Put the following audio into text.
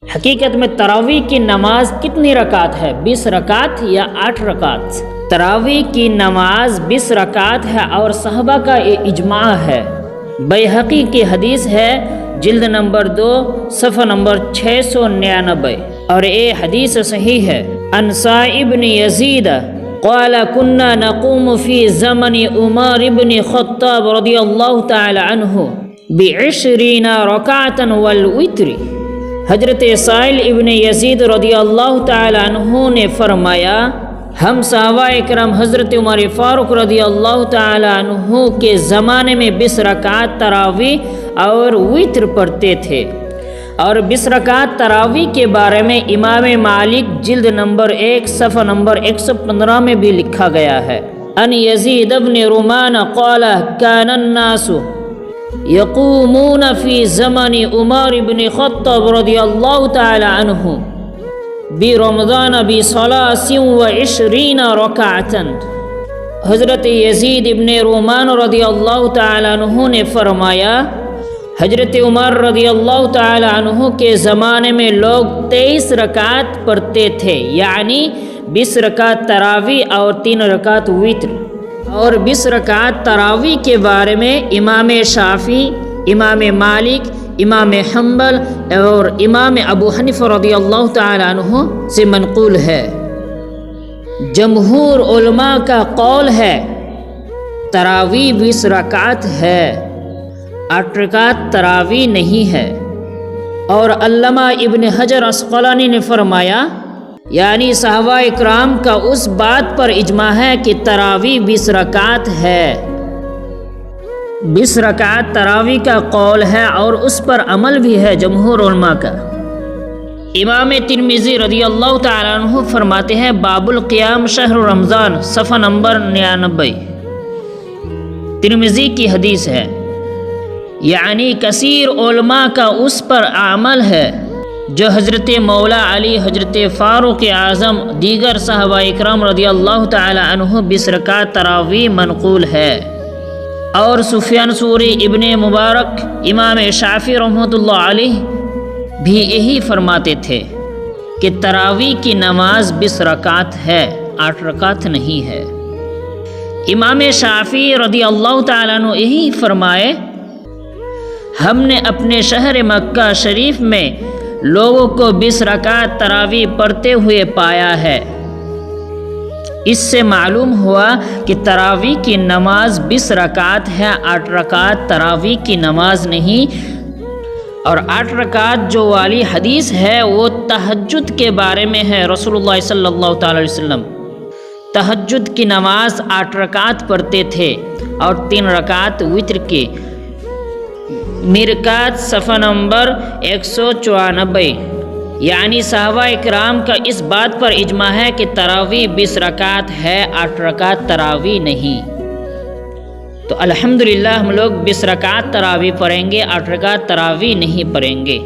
حقیقت میں تراویح کی نماز کتنی رکعت ہے؟ 20 رکعت یا 8 رکعت؟ تراویح کی نماز 20 رکعت ہے اور صحابہ کا یہ اجماع ہے۔ بیہقی کی حدیث ہے، جلد نمبر 2 صفحہ نمبر 699، اور یہ حدیث صحیح ہے۔ عن صائب بن یزید قال كنا نقوم في زمن عمر بن خطاب رضی اللہ تعالی عنہ ب20 رکعة والوتر۔ حضرت سائل ابن یزید رضی اللہ تعالی عنہ نے فرمایا، ہم صحابہ اکرام حضرت عمر فاروق رضی اللہ تعالی عنہ کے زمانے میں 20 رکعت تراویح اور وتر پڑھتے تھے۔ اور 20 رکعت تراویح کے بارے میں امام مالک جلد نمبر 1 صفحہ نمبر 115 میں بھی لکھا گیا ہے۔ ان یزید بن رومان قال كان الناس یقومون فی زمن عمر بن خطاب رضی اللہ تعالی عنہ برمضان ب23 رکعتا۔ حضرت یزید ابن رومان رضی اللہ تعالی عنہ نے فرمایا، حضرت عمر رضی اللہ تعالی عنہ کے زمانے میں لوگ 23 رکعت پڑھتے تھے، یعنی 20 رکعت تراویح اور 3 رکعت وتر۔ اور 20 رکعت تراویح کے بارے میں امام شافعی، امام مالک، امام حنبل اور امام ابو حنیفہ رضی اللہ تعالی عنہ سے منقول ہے۔ جمہور علماء کا قول ہے تراویح 20 رکعت ہے، 8 رکعت تراویح نہیں ہے۔ اور علامہ ابن حجر عسقلانی نے فرمایا، یعنی صحابہ اکرام کا اس بات پر اجماع ہے کہ تراویح 20 رکعت ہے۔ 20 رکعت تراویح کا قول ہے اور اس پر عمل بھی ہے جمہور علماء کا۔ امام ترمذی رضی اللہ تعالی عنہ فرماتے ہیں، باب القیام شہر رمضان صفحہ نمبر 99، ترمذی کی حدیث ہے، یعنی کثیر علماء کا اس پر عمل ہے جو حضرت مولا علی، حضرت فاروق اعظم، دیگر صحابہ اکرام رضی اللہ تعالی عنہ 20 رکعت تراویح منقول ہے۔ اور سفیان ثوری، ابن مبارک، امام شافعی رحمۃ اللہ علیہ بھی یہی فرماتے تھے کہ تراویح کی نماز 20 رکعت ہے، 8 رکعت نہیں ہے۔ امام شافعی رضی اللہ تعالیٰ عنہ یہی فرمائے، ہم نے اپنے شہر مکہ شریف میں لوگوں کو 20 رکعت تراویح پڑھتے ہوئے پایا ہے۔ اس سے معلوم ہوا کہ تراویح کی نماز 20 رکعت ہے، 8 رکعت تراویح کی نماز نہیں۔ اور 8 رکعت جو والی حدیث ہے وہ تہجد کے بارے میں ہے۔ رسول اللہ صلی اللہ تعالی علیہ وسلم تہجد کی نماز 8 رکعت پڑھتے تھے اور 3 رکعت وتر کی۔ مرکات صفحہ نمبر 194، یعنی صحابہ اکرام کا اس بات پر اجماع ہے کہ تراویح 20 رکعت ہے، 8 رکعت تراویح نہیں۔ تو الحمدللہ ہم لوگ 20 رکعت تراویح پڑھیں گے، 8 رکعت تراویح نہیں پڑھیں گے۔